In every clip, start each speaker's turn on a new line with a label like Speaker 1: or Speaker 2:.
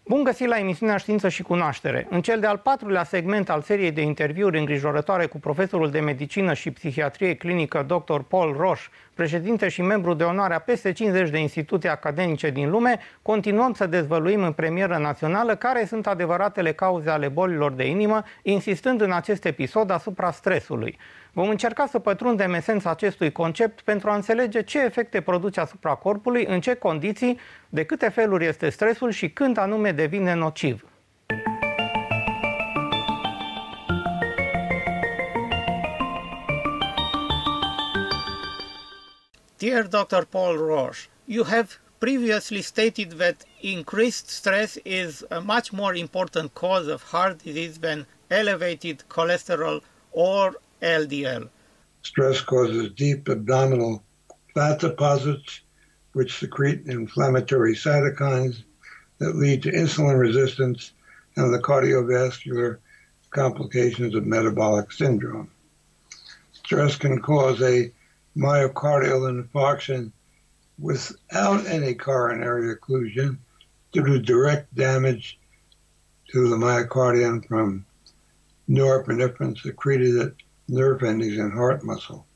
Speaker 1: Bun găsit la emisiunea Știință și Cunoaștere. În cel de-al patrulea segment al seriei de interviuri îngrijorătoare cu profesorul de medicină și psihiatrie clinică Dr. Paul Rosch, președinte și membru de onoare a peste 50 de instituții academice din lume, continuăm să dezvăluim în premieră națională care sunt adevăratele cauze ale bolilor de inimă, insistând în acest episod asupra stresului. Vom încerca să pătrundem esența acestui concept pentru a înțelege ce efecte produce asupra corpului, în ce condiții, de câte feluri este stresul și când anume devine nociv. Dear Dr. Paul Rosch, you have previously stated that increased stress is a much more important cause of heart disease than elevated cholesterol or LDL.
Speaker 2: Stress causes deep abdominal fat deposits, which secrete inflammatory cytokines that lead to insulin resistance and the cardiovascular complications of metabolic syndrome. Stress can cause a myocardial infarction without any coronary occlusion due to direct damage to the myocardium from norepinephrine secreted at nerve endings and heart muscle.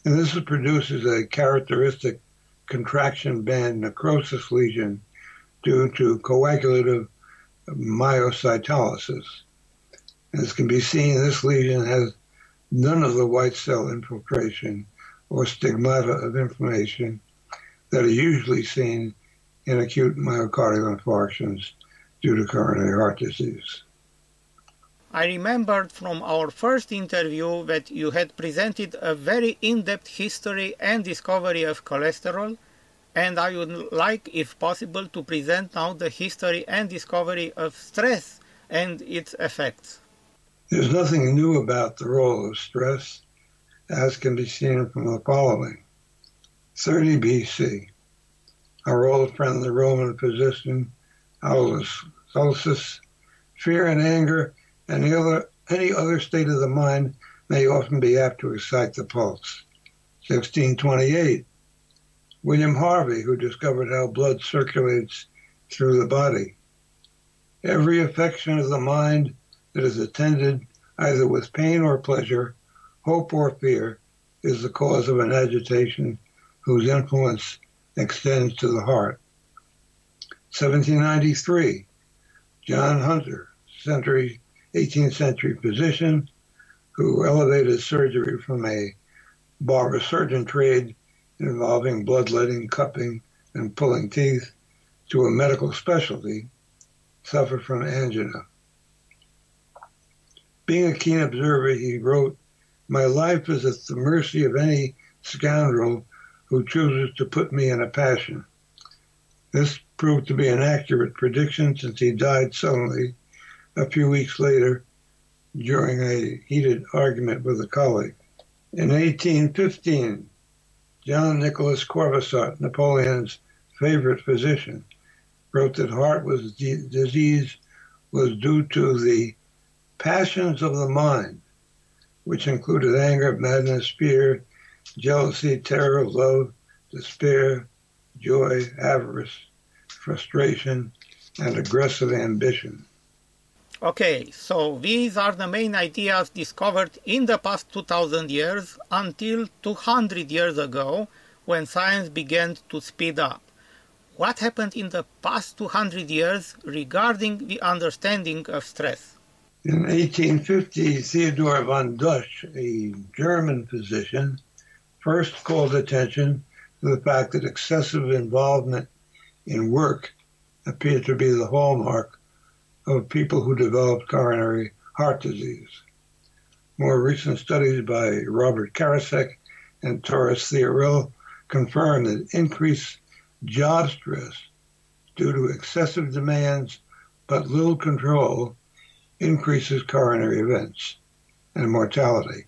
Speaker 2: And this produces a characteristic contraction band necrosis lesion due to coagulative myocytolysis. As can be seen, this lesion has none of the white cell infiltration or stigmata of inflammation that are usually seen in acute myocardial infarctions due to coronary heart disease.
Speaker 1: I remembered from our first interview that you had presented a very in-depth history and discovery of cholesterol, and I would like, if possible, to present now the history and discovery of stress and its effects.
Speaker 2: There's nothing new about the role of stress, as can be seen from the following. 30 BC, our old friend, the Roman physician Aulus, fear and anger and any other state of the mind may often be apt to excite the pulse. 1628, William Harvey, who discovered how blood circulates through the body. Every affection of the mind that is attended either with pain or pleasure, hope or fear, is the cause of an agitation whose influence extends to the heart. 1793, John Hunter, 18th century physician who elevated surgery from a barber surgeon trade involving bloodletting, cupping, and pulling teeth to a medical specialty, suffered from angina. Being a keen observer, he wrote, "My life is at the mercy of any scoundrel who chooses to put me in a passion." This proved to be an accurate prediction since he died suddenly a few weeks later during a heated argument with a colleague. In 1815, John Nicholas Corvisart, Napoleon's favorite physician, wrote that heart disease was due to the passions of the mind, which included anger, madness, fear, jealousy, terror, love, despair, joy, avarice, frustration, and aggressive ambition. Okay, so these are the main ideas discovered in the past 2000 years until 200 years ago when science began to speed up. What happened in the past 200 years regarding the understanding of stress? In 1850, Theodor von Dusch, a German physician, first called attention to the fact that excessive involvement in work appeared to be the hallmark of people who developed coronary heart disease. More recent studies by Robert Karasek and Taurus Theorel confirm that increased job stress due to excessive demands but little control increases coronary events and mortality.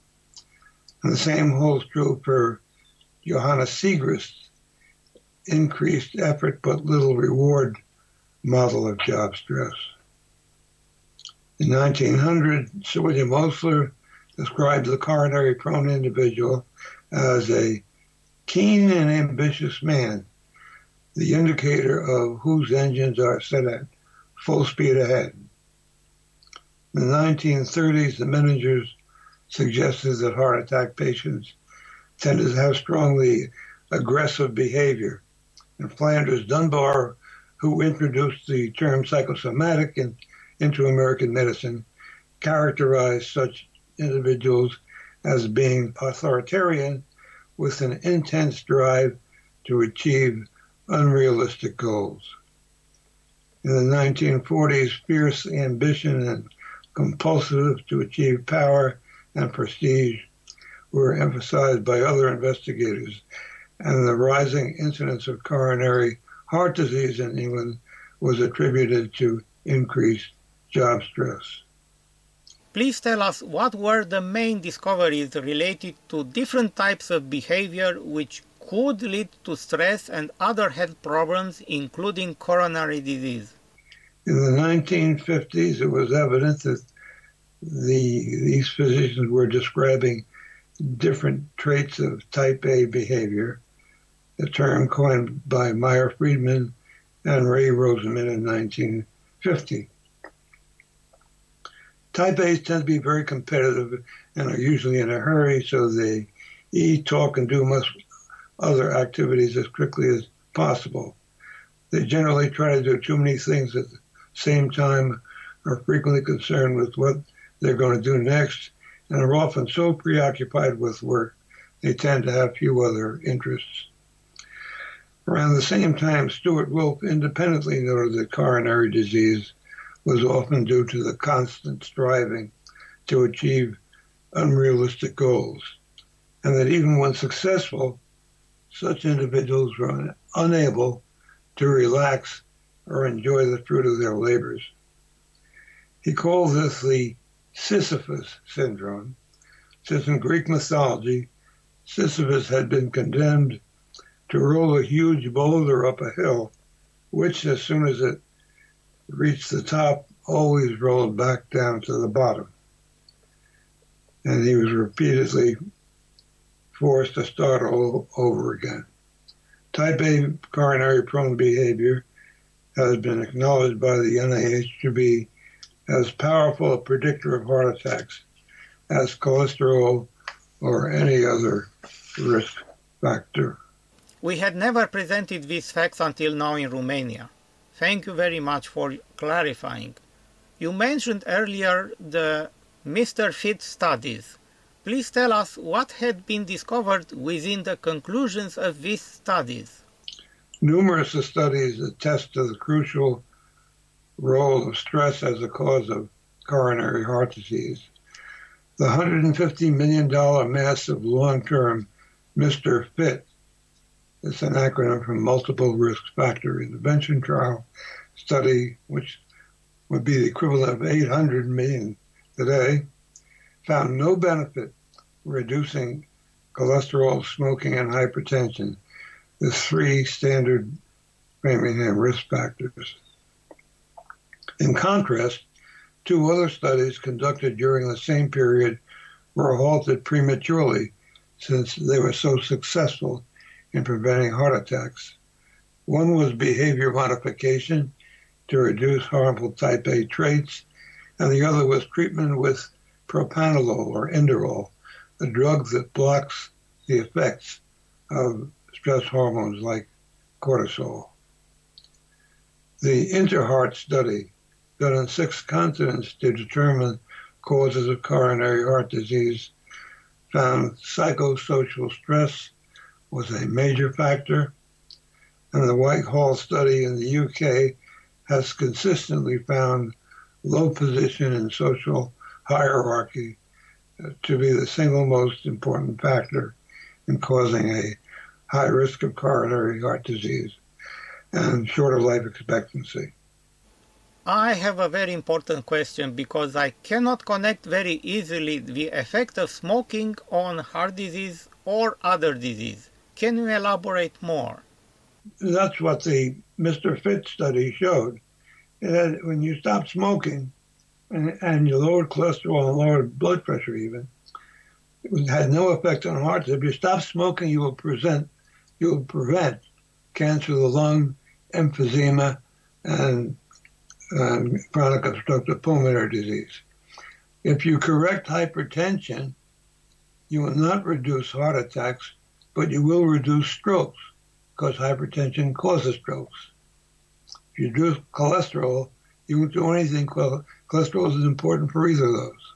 Speaker 2: And the same holds true for Johannes Segrist's increased effort but little reward model of job stress. In 1900, Sir William Osler described the coronary-prone individual as a keen and ambitious man, the indicator of whose engines are set at full speed ahead. In the 1930s, the managers suggested that heart attack patients tended to have strongly aggressive behavior. And Flanders Dunbar, who introduced the term psychosomatic into American medicine, characterized such individuals as being authoritarian with an intense drive to achieve unrealistic goals. In the 1940s, fierce ambition and compulsive to achieve power and prestige were emphasized by other investigators, and the rising incidence of coronary heart disease in England was attributed to increased job stress.
Speaker 1: Please tell us what were the main discoveries related to different types of behavior which could lead to stress and other health problems, including coronary disease.
Speaker 2: In the 1950s, it was evident that these physicians were describing different traits of type A behavior, a term coined by Meyer Friedman and Ray Rosenman in 1950. Type A's tend to be very competitive and are usually in a hurry, so they eat, talk, and do most other activities as quickly as possible. They generally try to do too many things at the same time, are frequently concerned with what they're going to do next, and are often so preoccupied with work they tend to have few other interests. Around the same time, Stuart Wolf independently noted that coronary disease was often due to the constant striving to achieve unrealistic goals, and that even when successful, such individuals were unable to relax or enjoy the fruit of their labors. He called this the Sisyphus Syndrome, since in Greek mythology, Sisyphus had been condemned to roll a huge boulder up a hill, which, as soon as it reached the top, always rolled back down to the bottom. And he was repeatedly forced to start all over again. Type A coronary prone behavior has been acknowledged by the NIH to be as powerful a predictor of heart attacks as cholesterol or any other risk factor.
Speaker 1: We had never presented these facts until now in Romania. Thank you very much for clarifying. You mentioned earlier the Mr. Fit studies. Please tell us what had been discovered within the conclusions of these studies.
Speaker 2: Numerous studies attest to the crucial role of stress as a cause of coronary heart disease. The $150 million massive long-term Mr. Fit, it's an acronym for Multiple Risk Factor Intervention Trial study, which would be the equivalent of 800 million today, found no benefit reducing cholesterol, smoking, and hypertension, the three standard Framingham risk factors. In contrast, two other studies conducted during the same period were halted prematurely since they were so successful in preventing heart attacks. One was behavior modification to reduce harmful type A traits, and the other was treatment with propranolol or Inderol, a drug that blocks the effects of stress hormones like cortisol. The InterHeart study, done on 6 continents to determine causes of coronary heart disease, found psychosocial stress was a major factor, and the Whitehall study in the UK has consistently found low position in social hierarchy to be the single most important factor in causing a high risk of coronary heart disease and shorter life expectancy.
Speaker 1: I have a very important question because I cannot connect very easily the effect of smoking on heart disease or other disease. Can you elaborate more?
Speaker 2: That's what the Mr. Fit study showed. That when you stop smoking and you lowered cholesterol and lowered blood pressure even, it had no effect on heart disease. If you stop smoking, you will prevent cancer of the lung, emphysema, and chronic obstructive pulmonary disease. If you correct hypertension, you will not reduce heart attacks, but you will reduce strokes, because hypertension causes strokes. If you reduce cholesterol, you won't do anything. Cholesterol is important for either of those.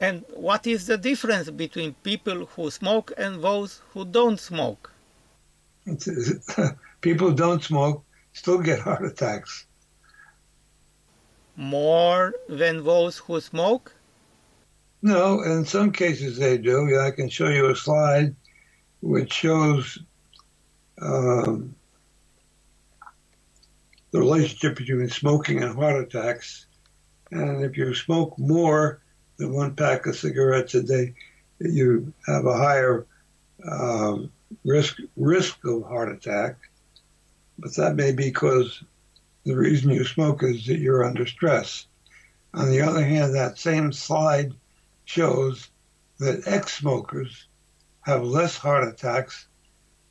Speaker 1: And what is the difference between people who smoke and those who don't smoke?
Speaker 2: People who don't smoke still get heart attacks.
Speaker 1: More than those who smoke?
Speaker 2: No, in some cases they do. I can show you a slide which shows the relationship between smoking and heart attacks. And if you smoke more than one pack of cigarettes a day, you have a higher risk of heart attack. But that may be because the reason you smoke is that you're under stress. On the other hand, that same slide shows that ex-smokers have less heart attacks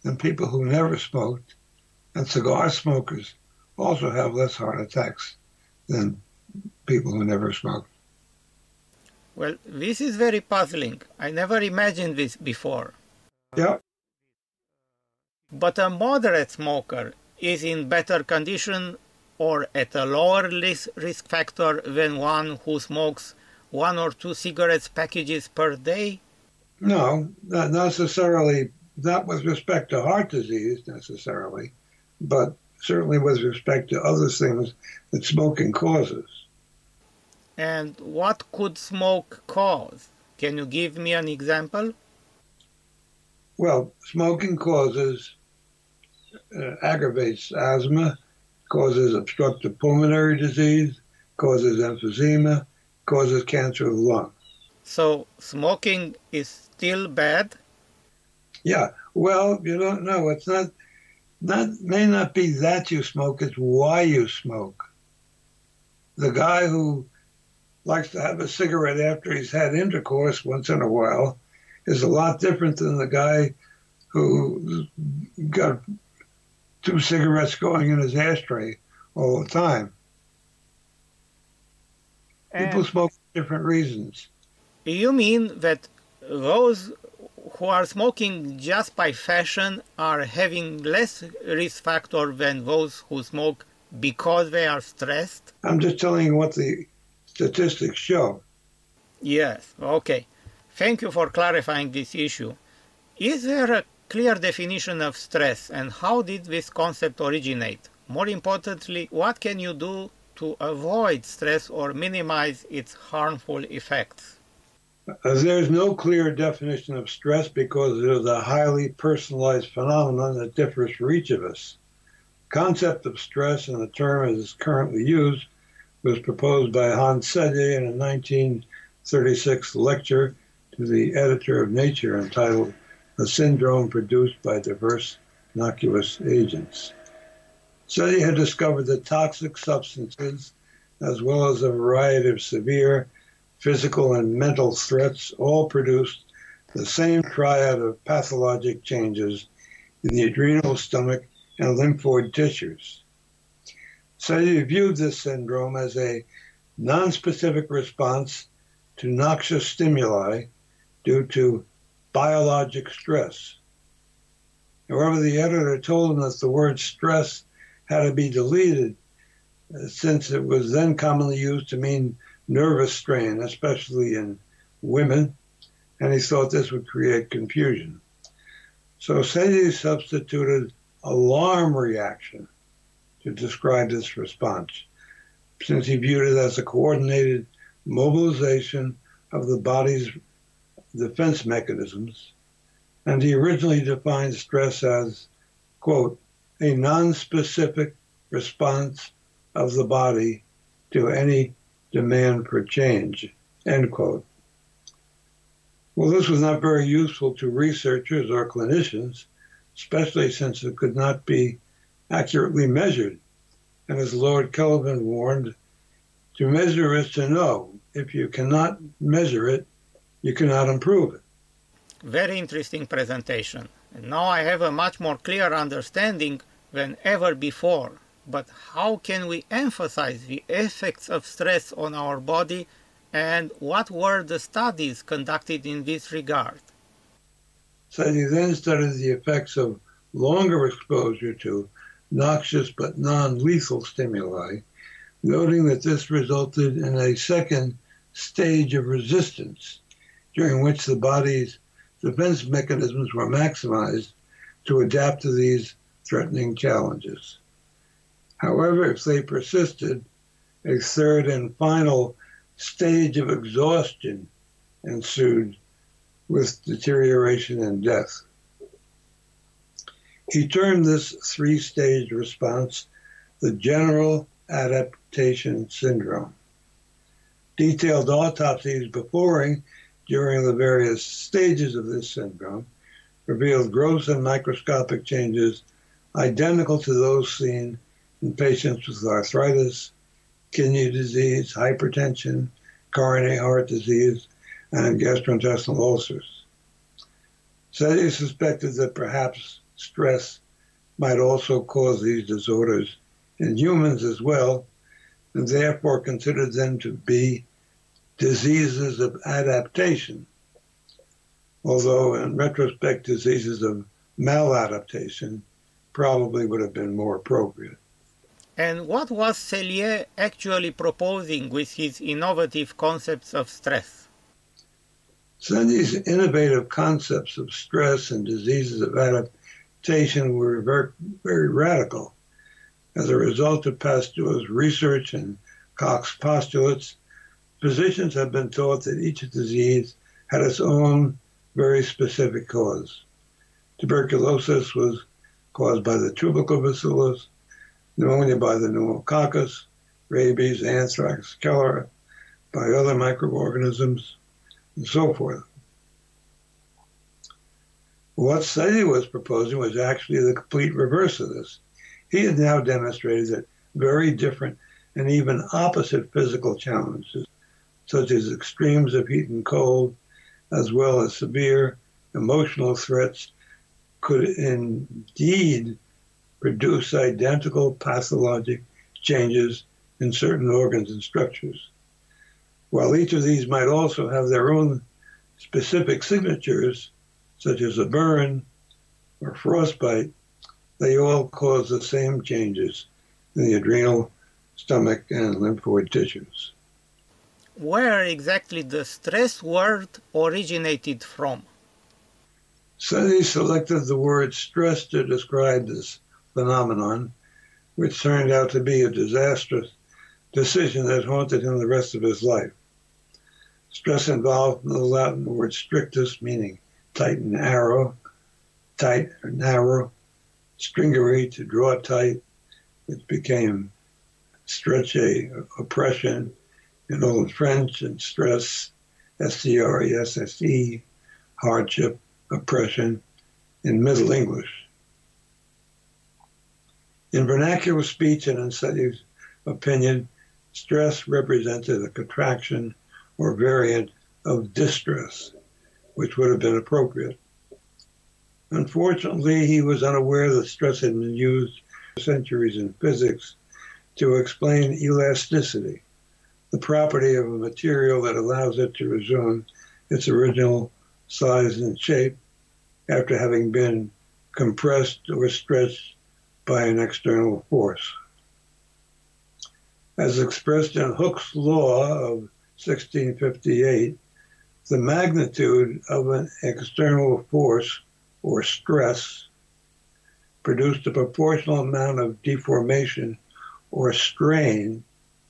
Speaker 2: than people who never smoked, and cigar smokers also have less heart attacks than people who never smoked.
Speaker 1: Well, this is very puzzling. I never imagined this before.
Speaker 2: Yeah.
Speaker 1: But a moderate smoker is in better condition or at a lower risk factor than one who smokes 1 or 2 cigarettes packages per day?
Speaker 2: No, not necessarily, not with respect to heart disease necessarily, but certainly with respect to other things that smoking causes.
Speaker 1: And what could smoke cause? Can you give me an example?
Speaker 2: Well, smoking aggravates asthma, causes obstructive pulmonary disease, causes emphysema, causes cancer of the lung.
Speaker 1: So smoking is still bad?
Speaker 2: Yeah. Well, you don't know. It's may not be that you smoke, it's why you smoke. The guy who likes to have a cigarette after he's had intercourse once in a while is a lot different than the guy who got 2 cigarettes going in his ashtray all the time. People smoke for different reasons.
Speaker 1: You mean that those who are smoking just by fashion are having less risk factor than those who smoke because they are stressed?
Speaker 2: I'm just telling you what the statistics show.
Speaker 1: Yes, okay. Thank you for clarifying this issue. Is there a clear definition of stress, and how did this concept originate? More importantly, what can you do to avoid stress or minimize its harmful effects?
Speaker 2: There's no clear definition of stress because it is a highly personalized phenomenon that differs for each of us. The concept of stress, and the term as currently used, was proposed by Hans Selye in a 1936 lecture to the editor of Nature entitled "A Syndrome Produced by Diverse Innocuous Agents." Selye had discovered that toxic substances, as well as a variety of severe physical and mental threats, all produced the same triad of pathologic changes in the adrenal, stomach, and lymphoid tissues. Selye viewed this syndrome as a nonspecific response to noxious stimuli due to biologic stress. However, the editor told him that the word stress had to be deleted since it was then commonly used to mean nervous strain, especially in women, and he thought this would create confusion. So Selye substituted alarm reaction to describe this response, since he viewed it as a coordinated mobilization of the body's defense mechanisms, and he originally defined stress as, quote, a non-specific response of the body to any demand for change, end quote. Well, this was not very useful to researchers or clinicians, especially since it could not be accurately measured. And as Lord Kelvin warned, to measure is to know. If you cannot measure it, you cannot improve it.
Speaker 1: Very interesting presentation. And now I have a much more clear understanding than ever before. but how can we emphasize the effects of stress on our body, and what were the studies conducted in this regard?
Speaker 2: So he then studied the effects of longer exposure to noxious but non-lethal stimuli, noting that this resulted in a second stage of resistance, during which the body's defense mechanisms were maximized to adapt to these threatening challenges. However, if they persisted, a third and final stage of exhaustion ensued, with deterioration and death. He termed this three-stage response the general adaptation syndrome. Detailed autopsies before and during the various stages of this syndrome revealed gross and microscopic changes identical to those seen in patients with arthritis, kidney disease, hypertension, coronary heart disease, and gastrointestinal ulcers. Studies suspected that perhaps stress might also cause these disorders in humans as well, and therefore considered them to be diseases of adaptation, although in retrospect diseases of maladaptation probably would have been more appropriate.
Speaker 1: And what was Selye actually proposing with his innovative concepts of stress?
Speaker 2: So these innovative concepts of stress and diseases of adaptation were very, very radical. As a result of Pasteur's research and Koch's postulates, physicians have been taught that each disease had its own very specific cause. Tuberculosis was caused by the tubercle bacillus, pneumonia by the pneumococcus, rabies, anthrax, cholera by other microorganisms, and so forth. What Selye was proposing was actually the complete reverse of this. He had now demonstrated that very different and even opposite physical challenges, such as extremes of heat and cold, as well as severe emotional threats, could indeed produce identical pathologic changes in certain organs and structures. While each of these might also have their own specific signatures, such as a burn or frostbite, they all cause the same changes in the adrenal, stomach, and lymphoid tissues.
Speaker 1: Where exactly the stress word originated from?
Speaker 2: Selye selected the word stress to describe this phenomenon, which turned out to be a disastrous decision that haunted him the rest of his life. Stress involved the Latin word strictus, meaning tight and narrow, tight or narrow, stringere, to draw tight, which became stretche, oppression, in Old French, and stress, S-T-R-E-S-S-E, hardship, oppression, in Middle English. In vernacular speech and in Selye's opinion, stress represented a contraction or variant of distress, which would have been appropriate. Unfortunately, he was unaware that stress had been used for centuries in physics to explain elasticity, the property of a material that allows it to resume its original size and shape after having been compressed or stretched by an external force. As expressed in Hooke's law of 1658, the magnitude of an external force or stress produced a proportional amount of deformation or strain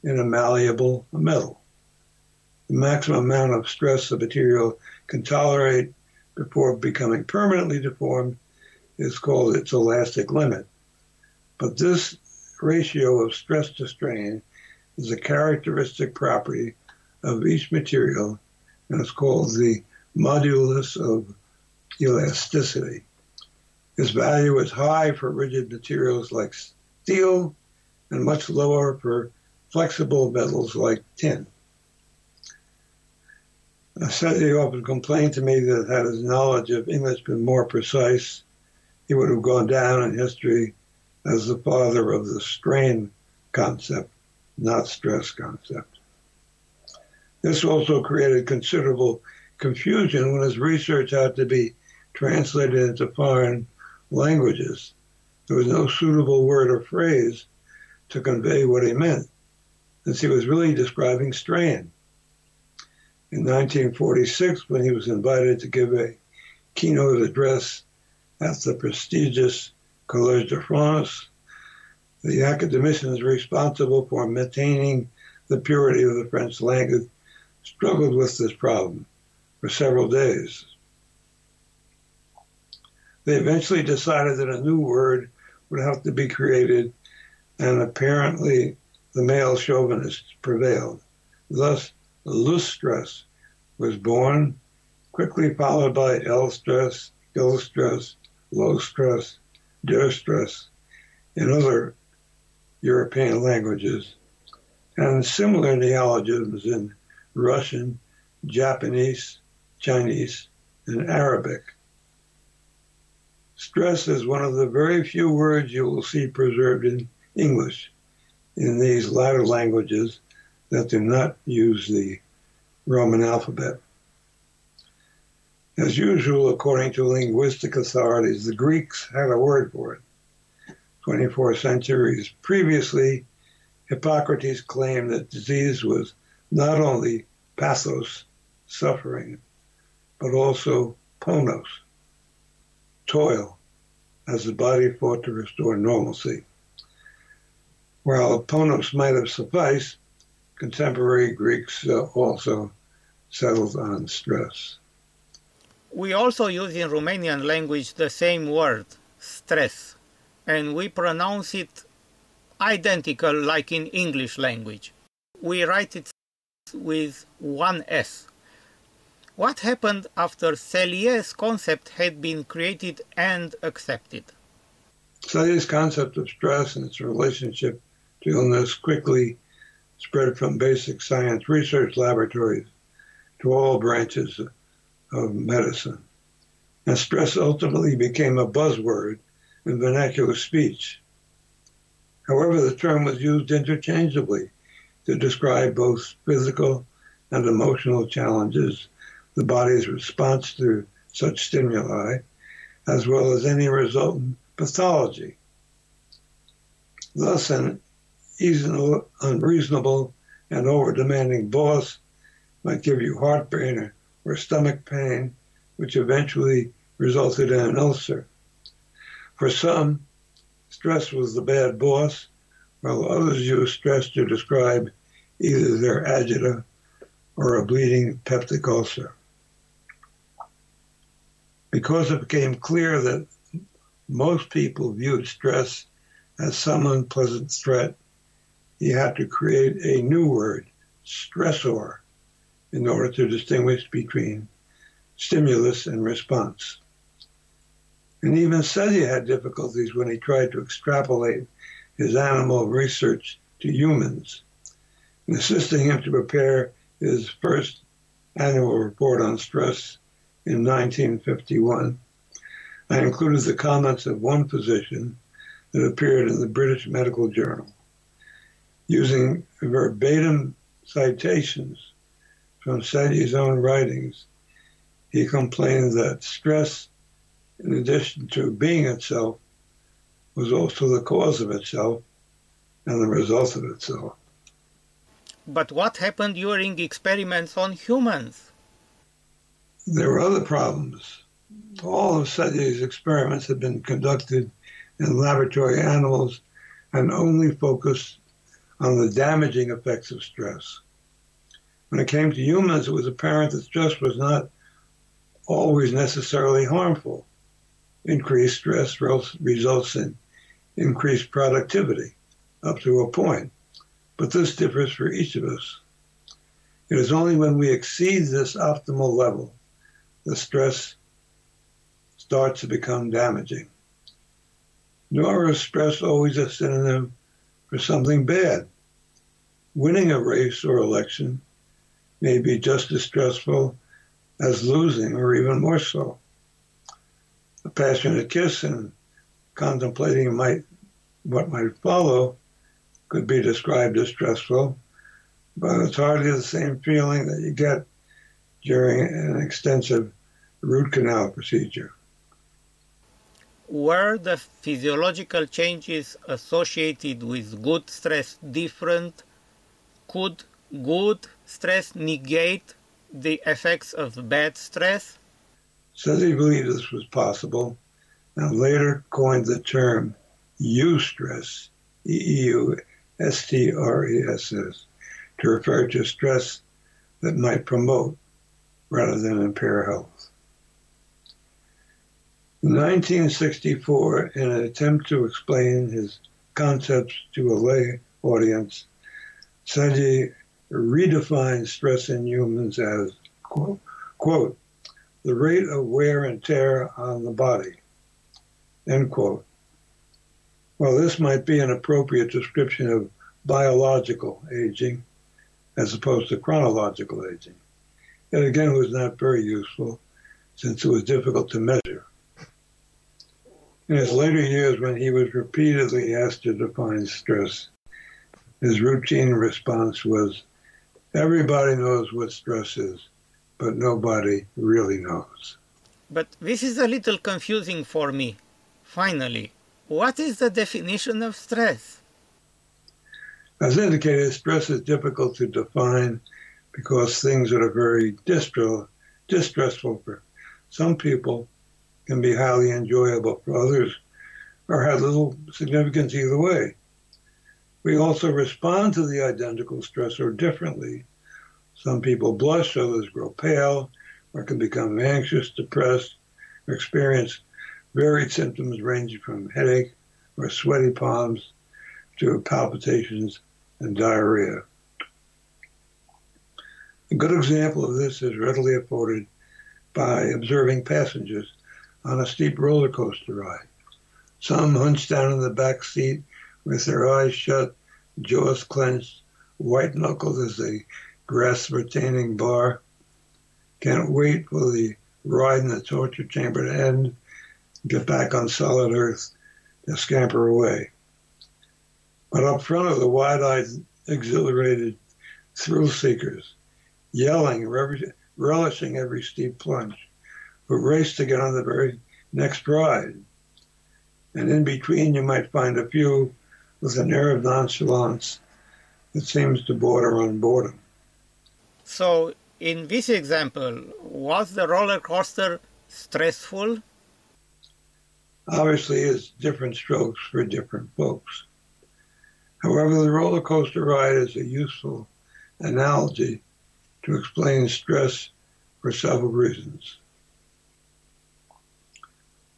Speaker 2: in a malleable metal. The maximum amount of stress the material can tolerate before becoming permanently deformed is called its elastic limit. But this ratio of stress to strain is a characteristic property of each material, and it's called the Modulus of Elasticity. This value is high for rigid materials like steel and much lower for flexible metals like tin. Selye often complained to me that had his knowledge of English been more precise, he would have gone down in history as the father of the strain concept, not stress concept. This also created considerable confusion when his research had to be translated into foreign languages. There was no suitable word or phrase to convey what he meant, since he was really describing strain. In 1946, when he was invited to give a keynote address at the prestigious Collège de France, the academicians responsible for maintaining the purity of the French language struggled with this problem for several days. They eventually decided that a new word would have to be created, and apparently the male chauvinists prevailed. Thus, luststress was born, quickly followed by L-stress, ill-stress, low-stress, der-stress in other European languages, and similar neologisms in Russian, Japanese, Chinese, and Arabic. Stress is one of the very few words you will see preserved in English in these latter languages that do not use the Roman alphabet. As usual, according to linguistic authorities, the Greeks had a word for it. 24 centuries previously, Hippocrates claimed that disease was not only pathos, suffering, but also ponos, toil, as the body fought to restore normalcy. While ponos might have sufficed, contemporary Greeks also settled on stress.
Speaker 1: We also use in Romanian language the same word, stress, and we pronounce it identical like in English language. We write it with one S. What happened after Selye's concept had been created and accepted?
Speaker 2: Selye's concept of stress and its relationship to illness quickly spread from basic science research laboratories to all branches of medicine. And stress ultimately became a buzzword in vernacular speech. However, the term was used interchangeably to describe both physical and emotional challenges, the body's response to such stimuli, as well as any resultant pathology. Thus, an unreasonable and over-demanding boss might give you heartburn or stomach pain, which eventually resulted in an ulcer. For some, stress was the bad boss, while others used stress to describe either their agita or a bleeding peptic ulcer. Because it became clear that most people viewed stress as some unpleasant threat, he had to create a new word, stressor, in order to distinguish between stimulus and response. And even Selye had difficulties when he tried to extrapolate his animal research to humans. In assisting him to prepare his first annual report on stress in 1951, I included the comments of one physician that appeared in the British Medical Journal. Using verbatim citations from Selye's own writings, he complained that stress, in addition to being itself, was also the cause of itself and the result of itself.
Speaker 1: But what happened during experiments on humans?
Speaker 2: There were other problems. All of Selye's experiments had been conducted in laboratory animals and only focused on the damaging effects of stress. When it came to humans, it was apparent that stress was not always necessarily harmful. Increased stress results in increased productivity up to a point, but this differs for each of us. It is only when we exceed this optimal level that stress starts to become damaging. Nor is stress always a synonym for something bad. Winning a race or election may be just as stressful as losing, or even more so. A passionate kiss and contemplating might what might follow could be described as stressful, but it's hardly the same feeling that you get during an extensive root canal procedure.
Speaker 1: Were the physiological changes associated with good stress different? Could good stress negate the effects of bad stress?
Speaker 2: Said he believed this was possible, and later coined the term eustress, E-U-S-T-R-E-S-S, to refer to stress that might promote rather than impair health. In 1964, in an attempt to explain his concepts to a lay audience, Sadie redefined stress in humans as, quote, the rate of wear and tear on the body, end quote. Well, this might be an appropriate description of biological aging as opposed to chronological aging. It again was not very useful since it was difficult to measure. In his later years, when he was repeatedly asked to define stress, his routine response was, everybody knows what stress is, but nobody really knows.
Speaker 1: But this is a little confusing for me. Finally, what is the definition of stress?
Speaker 2: As indicated, stress is difficult to define because things that are very distressful for some people can be highly enjoyable for others or have little significance either way. We also respond to the identical stressor differently. Some people blush, others grow pale, or can become anxious, depressed, or experience varied symptoms ranging from headache or sweaty palms to palpitations and diarrhea. A good example of this is readily afforded by observing passengers on a steep roller coaster ride. Some hunched down in the back seat with their eyes shut, jaws clenched, white knuckled as they grasp a retaining bar. Can't wait for the ride in the torture chamber to end, get back on solid earth, to scamper away. But up front are the wide-eyed, exhilarated thrill seekers, yelling, relishing every steep plunge, who race to get on the very next ride. And in between you might find a few with an air of nonchalance that seems to border on boredom.
Speaker 1: So, in this example, was the roller coaster stressful?
Speaker 2: Obviously, it's different strokes for different folks. However, the roller coaster ride is a useful analogy to explain stress for several reasons.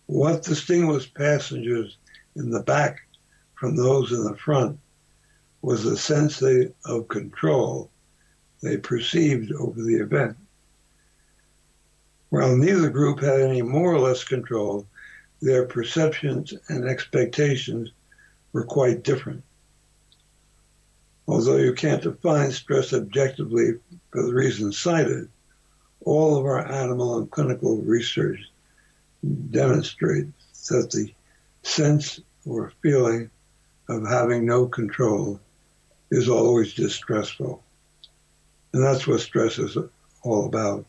Speaker 2: What distinguished passengers in the back from those in the front was the sense of control they perceived over the event. While neither group had any more or less control, their perceptions and expectations were quite different. Although you can't define stress objectively for the reasons cited, all of our animal and clinical research demonstrates that the sense or feeling of having no control is always distressful. And that's what stress is all about.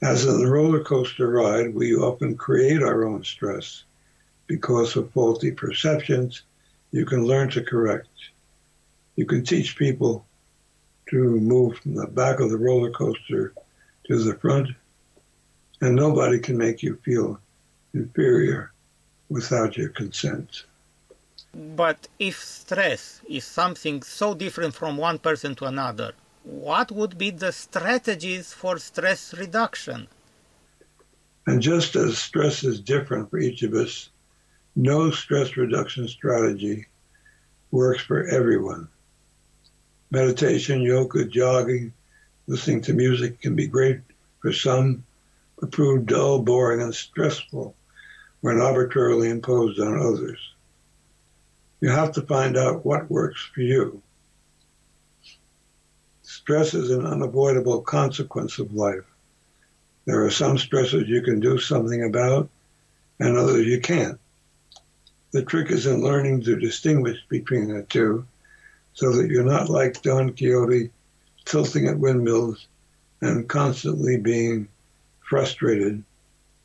Speaker 2: As in the roller coaster ride, we often create our own stress because of faulty perceptions you can learn to correct. You can teach people to move from the back of the roller coaster to the front, and nobody can make you feel inferior without your consent.
Speaker 1: But if stress is something so different from one person to another, what would be the strategies for stress reduction?
Speaker 2: And just as stress is different for each of us, no stress reduction strategy works for everyone. Meditation, yoga, jogging, listening to music can be great for some, but prove dull, boring, and stressful when arbitrarily imposed on others. You have to find out what works for you. Stress is an unavoidable consequence of life. There are some stresses you can do something about, and others you can't. The trick is in learning to distinguish between the two so that you're not like Don Quixote tilting at windmills and constantly being frustrated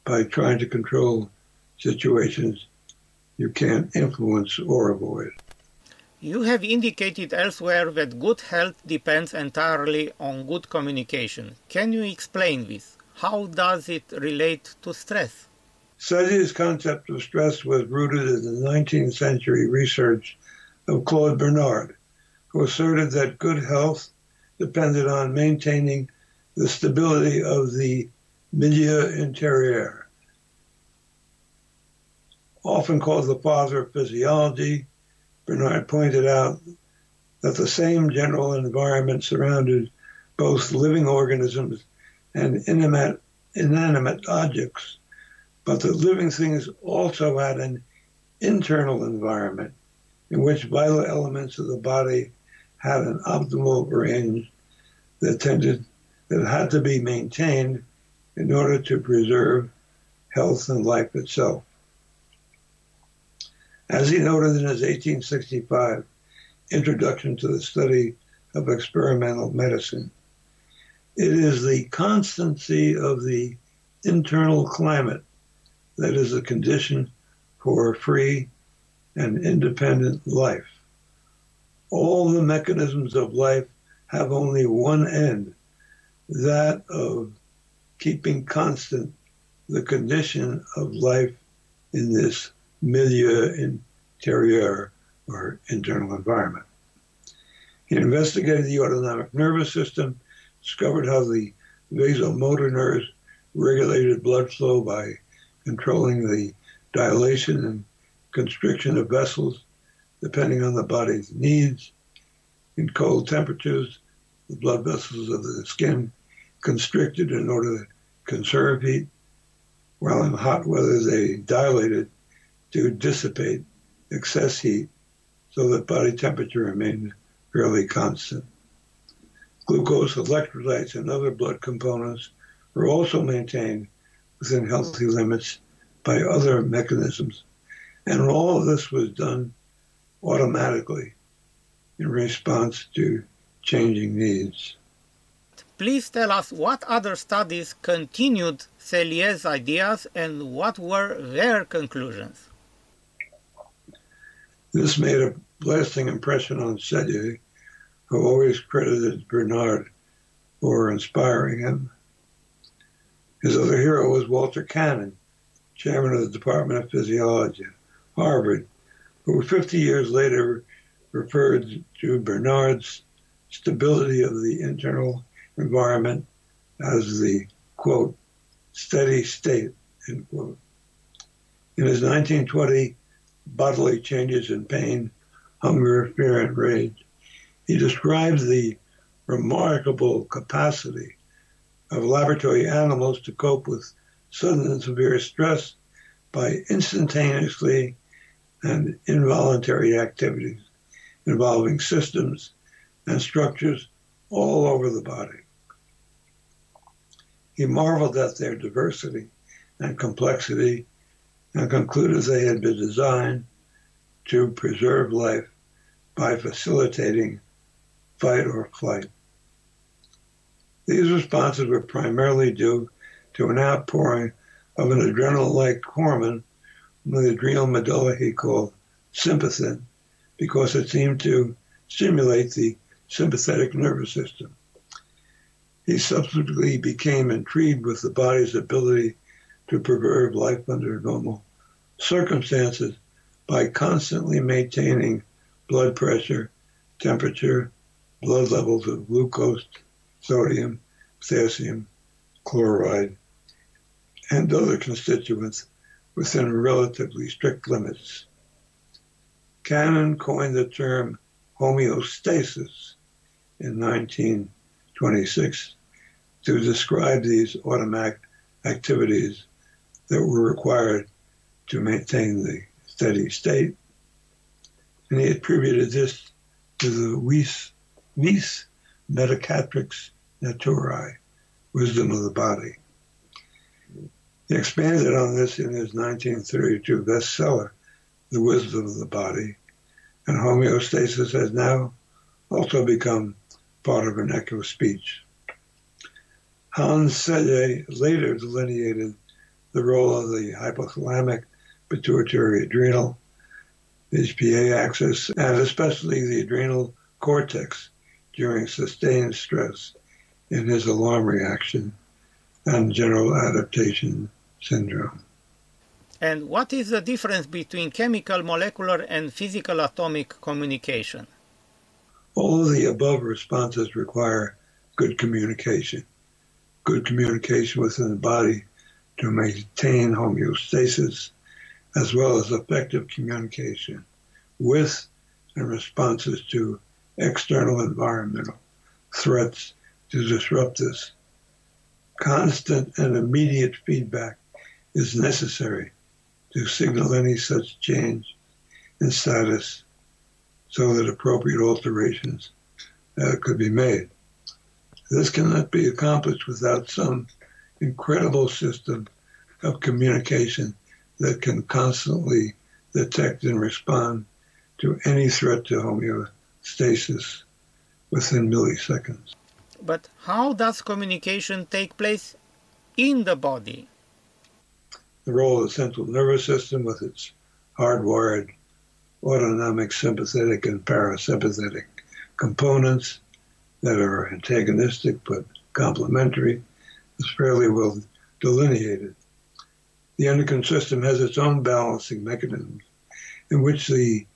Speaker 2: by trying to control situations you can't influence or avoid.
Speaker 1: You have indicated elsewhere that good health depends entirely on good communication. Can you explain this? How does it relate to stress?
Speaker 2: Saussures' concept of stress was rooted in the 19th century research of Claude Bernard, who asserted that good health depended on maintaining the stability of the milieu intérieur. Often called the father of physiology, Bernard pointed out that the same general environment surrounded both living organisms and inanimate objects, but that living things also had an internal environment in which vital elements of the body had an optimal range that had to be maintained in order to preserve health and life itself. As he noted in his 1865 Introduction to the Study of Experimental Medicine, it is the constancy of the internal climate that is the condition for a free and independent life. All the mechanisms of life have only one end, that of keeping constant the condition of life in this milieu intérieur, or internal environment. He investigated the autonomic nervous system, discovered how the vasomotor nerves regulated blood flow by controlling the dilation and constriction of vessels depending on the body's needs. In cold temperatures, the blood vessels of the skin constricted in order to conserve heat, while in hot weather they dilated to dissipate excess heat so that body temperature remained fairly constant. Glucose, electrolytes, and other blood components were also maintained within healthy limits by other mechanisms, and all of this was done automatically in response to changing needs.
Speaker 1: Please tell us what other studies continued Sellier's ideas and what were their conclusions.
Speaker 2: This made a lasting impression on Sellier, who always credited Bernard for inspiring him. His other hero was Walter Cannon, chairman of the Department of Physiology at Harvard, who 50 years later referred to Bernard's stability of the internal environment as the, quote, steady state, end quote. In his 1920 Bodily Changes in Pain, Hunger, Fear, and Rage, he describes the remarkable capacity of laboratory animals to cope with sudden and severe stress by instantaneously and involuntary activities involving systems and structures all over the body. He marveled at their diversity and complexity and concluded they had been designed to preserve life by facilitating fight or flight. These responses were primarily due to an outpouring of an adrenal-like hormone from the adrenal medulla he called sympathin, because it seemed to stimulate the sympathetic nervous system. He subsequently became intrigued with the body's ability to preserve life under normal circumstances by constantly maintaining blood pressure, temperature, blood levels of glucose, sodium, potassium, chloride, and other constituents within relatively strict limits. Cannon coined the term homeostasis in 1926 to describe these automatic activities that were required to maintain the steady state. And he attributed this to the vis medicatrix naturae, wisdom of the body. He expanded on this in his 1932 bestseller, the wisdom of the body, and homeostasis has now also become part of vernacular speech. Hans Selye later delineated the role of the hypothalamic pituitary adrenal, the HPA axis, and especially the adrenal cortex during sustained stress in his alarm reaction and general adaptation syndrome.
Speaker 1: And what is the difference between chemical, molecular, and physical atomic communication?
Speaker 2: All of the above responses require good communication within the body to maintain homeostasis, as well as effective communication with and responses to external environmental threats to disrupt this. Constant and immediate feedback is necessary to signal any such change in status so that appropriate alterations could be made. This cannot be accomplished without some incredible system of communication that can constantly detect and respond to any threat to homeostasis within milliseconds.
Speaker 1: But how does communication take place in the body?
Speaker 2: The role of the central nervous system with its hardwired autonomic, sympathetic, and parasympathetic components that are antagonistic but complementary is fairly well delineated. The endocrine system has its own balancing mechanisms in which the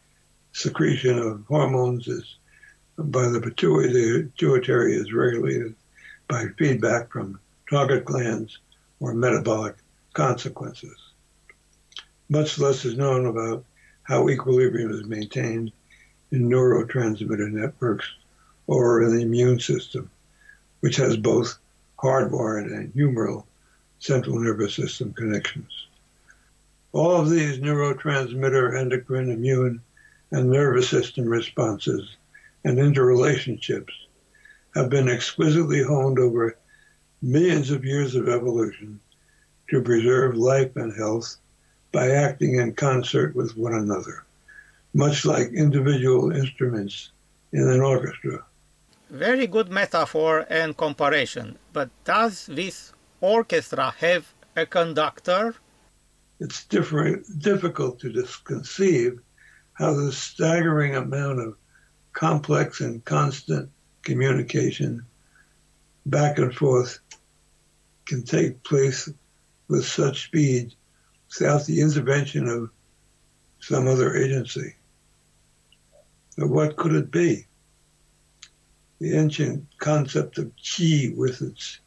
Speaker 2: secretion of hormones is by the pituitary is regulated by feedback from target glands or metabolic consequences. Much less is known about how equilibrium is maintained in neurotransmitter networks or in the immune system, which has both hardwired and humoral central nervous system connections. All of these neurotransmitter, endocrine, immune, and nervous system responses and interrelationships have been exquisitely honed over millions of years of evolution to preserve life and health by acting in concert with one another, much like individual instruments in an orchestra.
Speaker 1: Very good metaphor and comparison, but does this orchestra have a conductor?
Speaker 2: It's difficult to conceive how the staggering amount of complex and constant communication back and forth can take place with such speed without the intervention of some other agency. But what could it be? The ancient concept of qi with its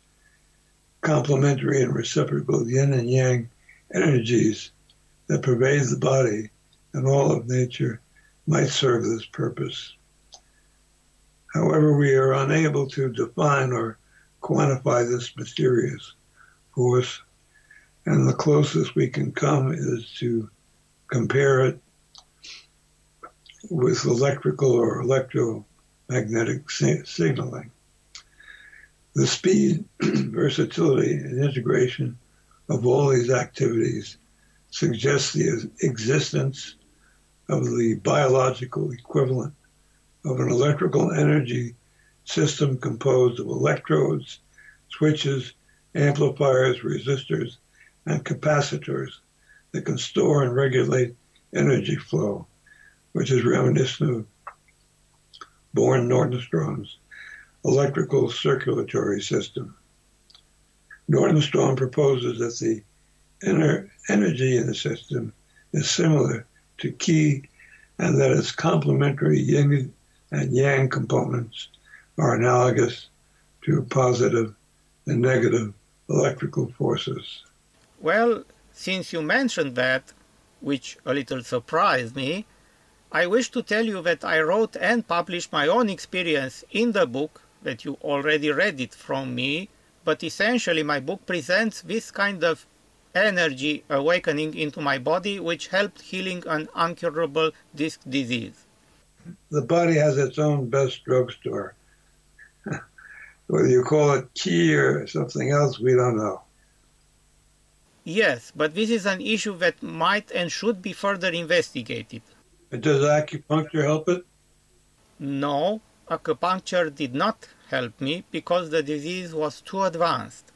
Speaker 2: complementary and reciprocal yin and yang energies that pervade the body and all of nature might serve this purpose. However, we are unable to define or quantify this mysterious force, and the closest we can come is to compare it with electrical or electromagnetic signaling. The speed, versatility, and integration of all these activities suggests the existence of the biological equivalent of an electrical energy system composed of electrodes, switches, amplifiers, resistors, and capacitors that can store and regulate energy flow, which is reminiscent of Born-Nordenstrom's electrical circulatory system. Nordenstrom proposes that the energy in the system is similar to qi and that its complementary yin and yang components are analogous to positive and negative electrical forces.
Speaker 1: Well, since you mentioned that, which a little surprised me, I wish to tell you that I wrote and published my own experience in the book, that you already read it from me, but essentially my book presents this kind of energy awakening into my body, which helped healing an incurable disc disease.
Speaker 2: The body has its own best drugstore. Whether you call it qi or something else, we don't know.
Speaker 1: Yes, but this is an issue that might and should be further investigated.
Speaker 2: Does acupuncture help it?
Speaker 1: No, acupuncture did not help me because the disease was too advanced.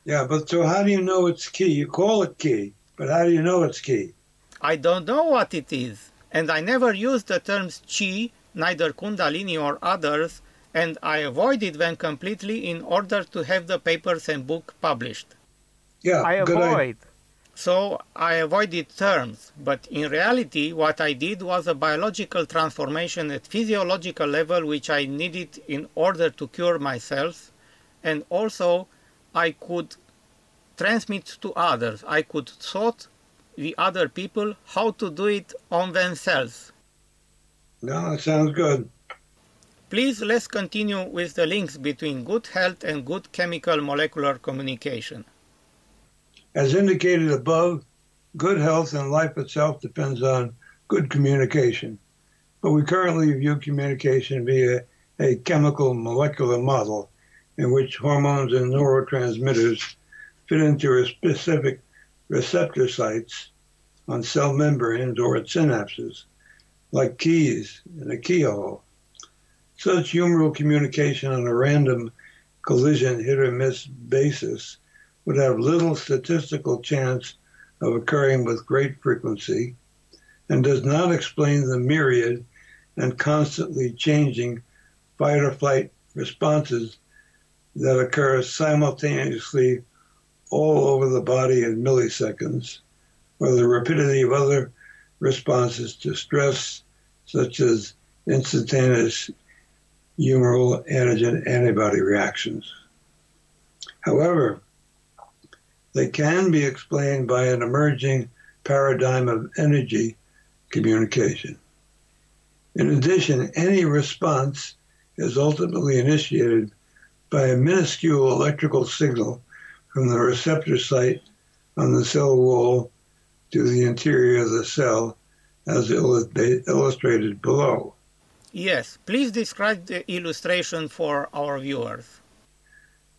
Speaker 2: Yeah, but so how do you know it's key? You call it key, but how do you know it's key?
Speaker 1: I don't know what it is, and I never used the terms chi, neither kundalini or others, and I avoided them completely in order to have the papers and book published.
Speaker 2: Yeah,
Speaker 1: So I avoided terms, but in reality what I did was a biological transformation at physiological level which I needed in order to cure myself, and also I could transmit to others. I could taught the other people how to do it on themselves.
Speaker 2: No, it sounds good.
Speaker 1: Please let's continue with the links between good health and good chemical molecular communication.
Speaker 2: As indicated above, good health and life itself depends on good communication. But we currently view communication via a chemical molecular model in which hormones and neurotransmitters fit into a specific receptor sites on cell membranes or at synapses, like keys in a keyhole. Such humoral communication on a random collision hit-or-miss basis would have little statistical chance of occurring with great frequency and does not explain the myriad and constantly changing fight-or-flight responses that occur simultaneously all over the body in milliseconds, or the rapidity of other responses to stress, such as instantaneous humoral antigen antibody reactions. However, they can be explained by an emerging paradigm of energy communication. In addition, any response is ultimately initiated by a minuscule electrical signal from the receptor site on the cell wall to the interior of the cell, as illustrated below.
Speaker 1: Yes, please describe the illustration for our viewers.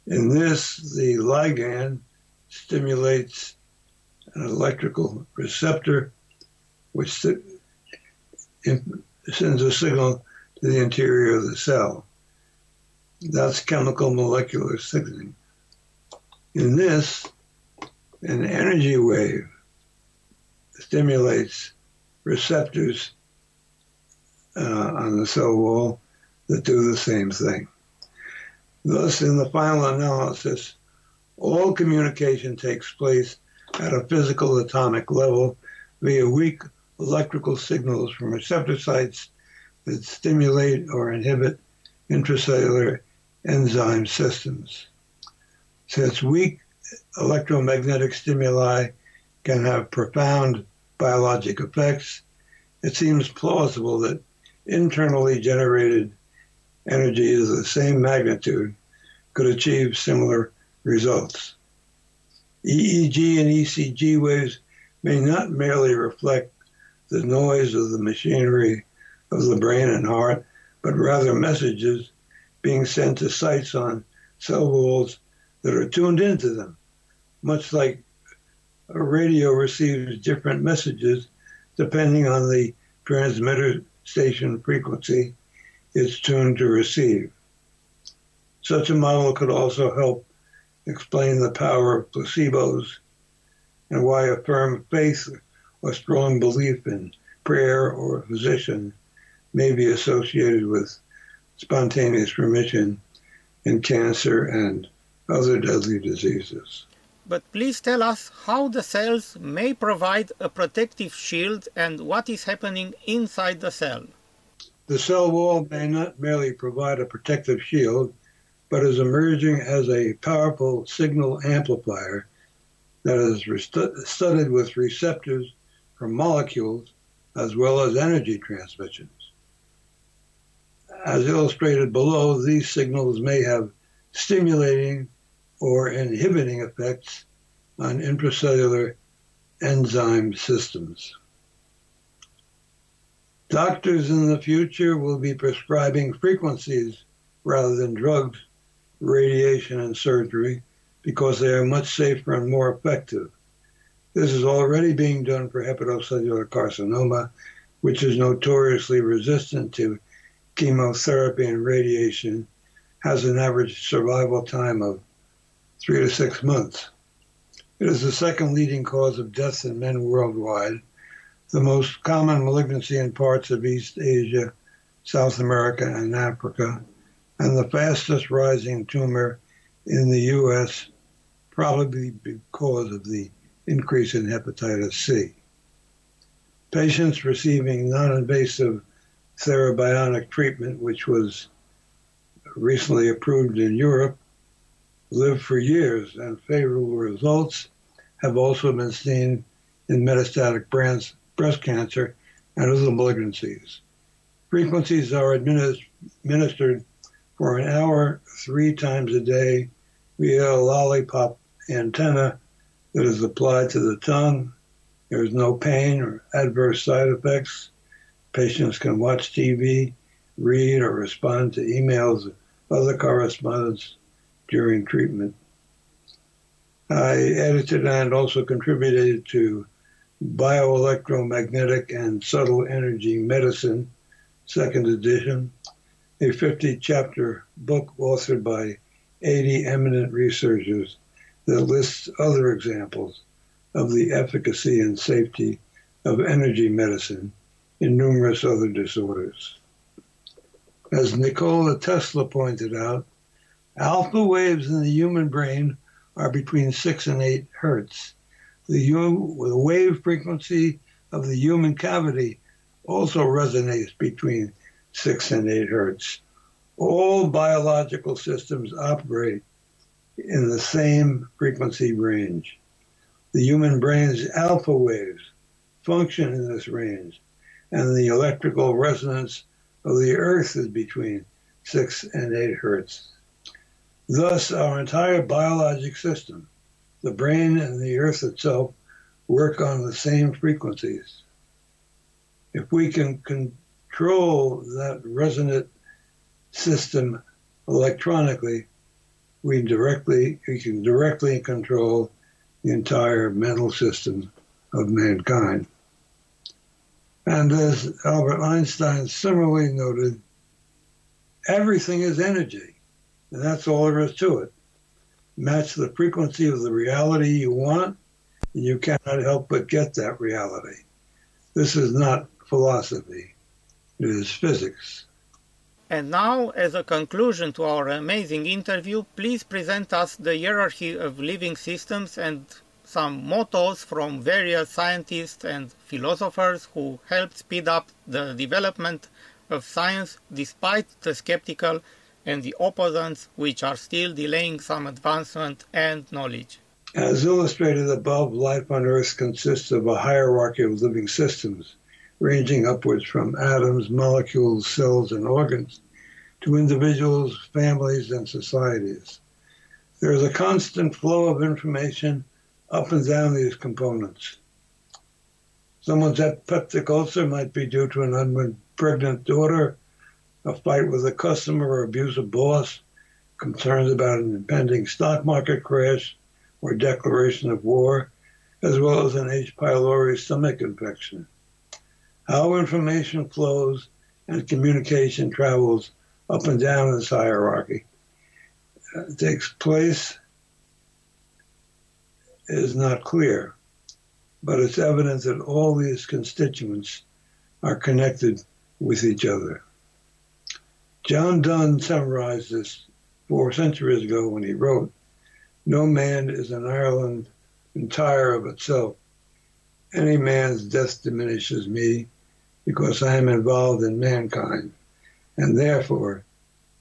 Speaker 2: In this, the ligand stimulates an electrical receptor which sends a signal to the interior of the cell. That's chemical molecular signaling. In this, an energy wave stimulates receptors on the cell wall that do the same thing. Thus, in the final analysis, all communication takes place at a physical atomic level via weak electrical signals from receptor sites that stimulate or inhibit intracellular enzyme systems. Since weak electromagnetic stimuli can have profound biologic effects, it seems plausible that internally generated energy of the same magnitude could achieve similar results. EEG and ECG waves may not merely reflect the noise of the machinery of the brain and heart, but rather messages being sent to sites on cell walls that are tuned into them, much like a radio receives different messages depending on the transmitter station frequency it's tuned to receive. Such a model could also help explain the power of placebos and why a firm faith or strong belief in prayer or a physician may be associated with spontaneous remission in cancer and other deadly diseases.
Speaker 1: But please tell us how the cells may provide a protective shield and what is happening inside the cell.
Speaker 2: The cell wall may not merely provide a protective shield, but is emerging as a powerful signal amplifier that is studded with receptors for molecules as well as energy transmissions. As illustrated below, these signals may have stimulating or inhibiting effects on intracellular enzyme systems. Doctors in the future will be prescribing frequencies rather than drugs, radiation, and surgery because they are much safer and more effective. This is already being done for hepatocellular carcinoma, which is notoriously resistant to chemotherapy and radiation, has an average survival time of 3 to 6 months. It is the second leading cause of death in men worldwide, the most common malignancy in parts of East Asia, South America, and Africa, and the fastest rising tumor in the U.S., probably because of the increase in hepatitis C. Patients receiving non-invasive therabionic treatment, which was recently approved in Europe, live for years, and favorable results have also been seen in metastatic breast cancer and other malignancies. Frequencies are administered for an hour 3 times a day via a lollipop antenna that is applied to the tongue. There is no pain or adverse side effects. Patients can watch TV, read, or respond to emails or other correspondence during treatment. I edited and also contributed to Bioelectromagnetic and Subtle Energy Medicine, 2nd edition, a 50-chapter book authored by 80 eminent researchers that lists other examples of the efficacy and safety of energy medicine in numerous other disorders. As Nikola Tesla pointed out, alpha waves in the human brain are between 6 and 8 hertz. The wave frequency of the human cavity also resonates between 6 and 8 hertz. All biological systems operate in the same frequency range. The human brain's alpha waves function in this range, and the electrical resonance of the Earth is between 6 and 8 hertz. Thus, our entire biologic system, the brain and the Earth itself, work on the same frequencies. If we can control that resonant system electronically, we can directly control the entire mental system of mankind. And as Albert Einstein similarly noted, everything is energy, and that's all there is to it. Match the frequency of the reality you want, and you cannot help but get that reality. This is not philosophy, it is physics.
Speaker 1: And now, as a conclusion to our amazing interview, please present us the hierarchy of living systems and some mottos from various scientists and philosophers who helped speed up the development of science despite the skeptical and the opponents which are still delaying some advancement and knowledge.
Speaker 2: As illustrated above, life on Earth consists of a hierarchy of living systems, ranging upwards from atoms, molecules, cells, and organs, to individuals, families, and societies. There is a constant flow of information up and down these components. Someone's peptic ulcer might be due to an unborn pregnant daughter, a fight with a customer or abusive boss, concerns about an impending stock market crash or declaration of war, as well as an H. pylori stomach infection. How information flows and communication travels up and down this hierarchy takes place is not clear, but it's evident that all these constituents are connected with each other. John Donne summarized this 4 centuries ago when he wrote, "No man is an island entire of itself. Any man's death diminishes me because I am involved in mankind, and therefore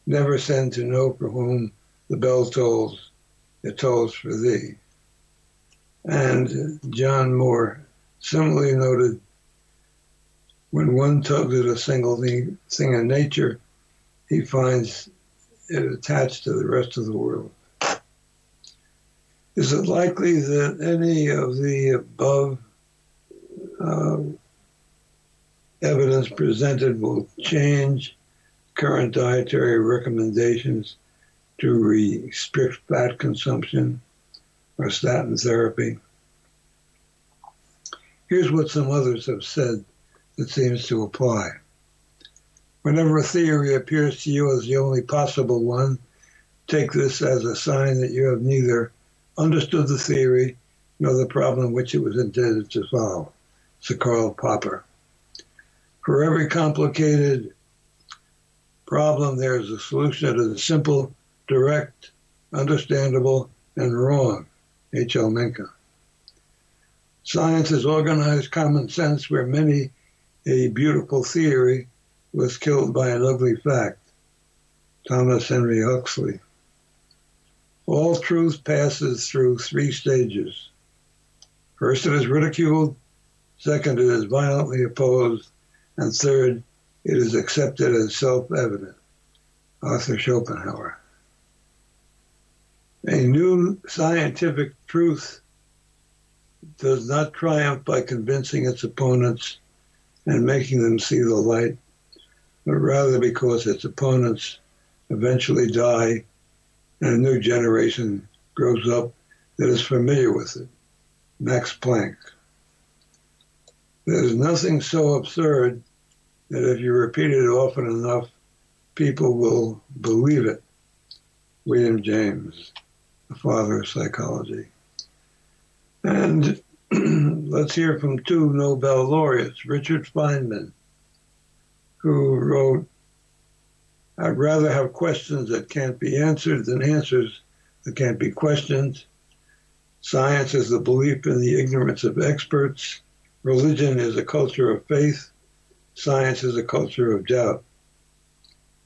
Speaker 2: never send to know for whom the bell tolls, it tolls for thee." And John Moore similarly noted, when one tugs at a single thing in nature, he finds it attached to the rest of the world. Is it likely that any of the above evidence presented will change current dietary recommendations to restrict fat consumption or statin therapy. Here's what some others have said that seems to apply. Whenever a theory appears to you as the only possible one, take this as a sign that you have neither understood the theory nor the problem which it was intended to solve. Sir Karl Popper. For every complicated problem, there is a solution that is simple, direct, understandable, and wrong. H.L. Mencken. Science is organized common sense where many a beautiful theory was killed by an ugly fact. Thomas Henry Huxley. All truth passes through 3 stages. First, it is ridiculed. Second, it is violently opposed. And third, it is accepted as self-evident. Arthur Schopenhauer. A new scientific truth does not triumph by convincing its opponents and making them see the light, but rather because its opponents eventually die and a new generation grows up that is familiar with it. Max Planck. There's nothing so absurd that if you repeat it often enough, people will believe it. William James, the father of psychology. And let's hear from 2 Nobel laureates, Richard Feynman, who wrote, I'd rather have questions that can't be answered than answers that can't be questioned. Science is the belief in the ignorance of experts. Religion is a culture of faith. Science is a culture of doubt.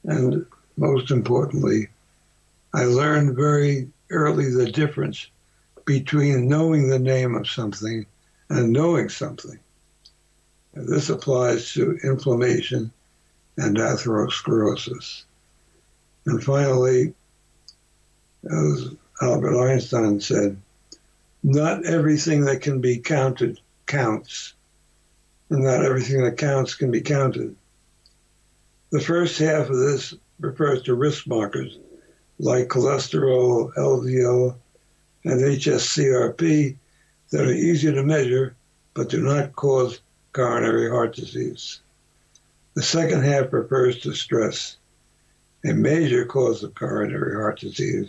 Speaker 2: And most importantly, I learned very early the difference between knowing the name of something and knowing something. And this applies to inflammation and atherosclerosis. And finally, as Albert Einstein said, not everything that can be counted counts, and not everything that counts can be counted. The first half of this refers to risk markers like cholesterol, LDL, and HSCRP that are easy to measure but do not cause coronary heart disease. The second half refers to stress, a major cause of coronary heart disease,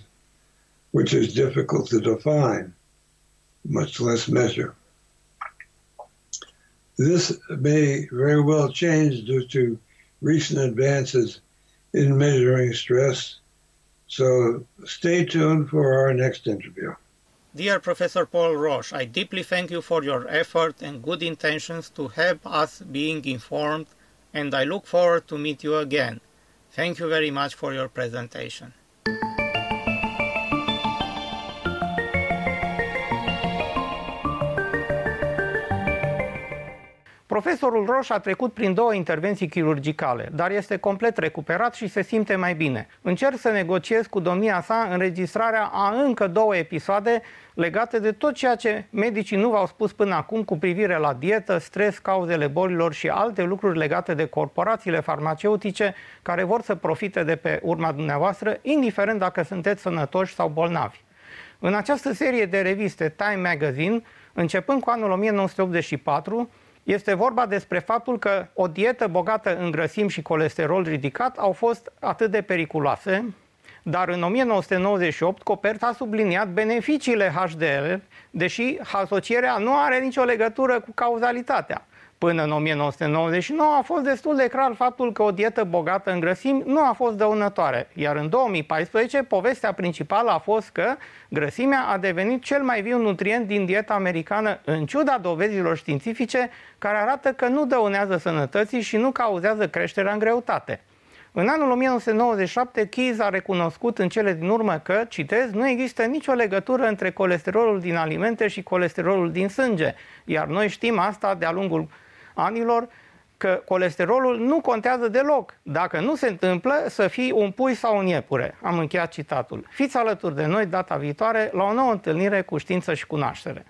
Speaker 2: which is difficult to define, much less measure. This may very well change due to recent advances in measuring stress, so stay tuned for our next interview.
Speaker 1: Dear Professor Paul Rosch, I deeply thank you for your effort and good intentions to help us being informed, and I look forward to meet you again. Thank you very much for your presentation. Profesorul Rosch a trecut prin 2 intervenții chirurgicale, dar este complet recuperat și se simte mai bine. Încerc să negociez cu domnia sa înregistrarea a încă 2 episoade legate de tot ceea ce medicii nu v-au spus până acum cu privire la dietă, stres, cauzele bolilor și alte lucruri legate de corporațiile farmaceutice care vor să profite de pe urma dumneavoastră, indiferent dacă sunteți sănătoși sau bolnavi. În această serie de reviste Time Magazine, începând cu anul 1984, este vorba despre faptul că o dietă bogată în grăsimi și colesterol ridicat au fost atât de periculoase, dar în 1998 Coperta a subliniat beneficiile HDL, deși asocierea nu are nicio legătură cu cauzalitatea. Până în 1999 a fost destul de clar faptul că o dietă bogată în grăsimi nu a fost dăunătoare, iar în 2014 povestea principală a fost că grăsimea a devenit cel mai viu nutrient din dieta americană, în ciuda dovezilor științifice care arată că nu dăunează sănătății și nu cauzează creșterea în greutate. În anul 1997, Keyes a recunoscut în cele din urmă că, citez, nu există nicio legătură între colesterolul din alimente și colesterolul din sânge, iar noi știm asta de-a lungul anilor, că colesterolul nu contează deloc, dacă nu se întâmplă să fii un pui sau un iepure. Am încheiat citatul. Fiți alături de noi data viitoare la o nouă întâlnire cu Știință și Cunoaștere.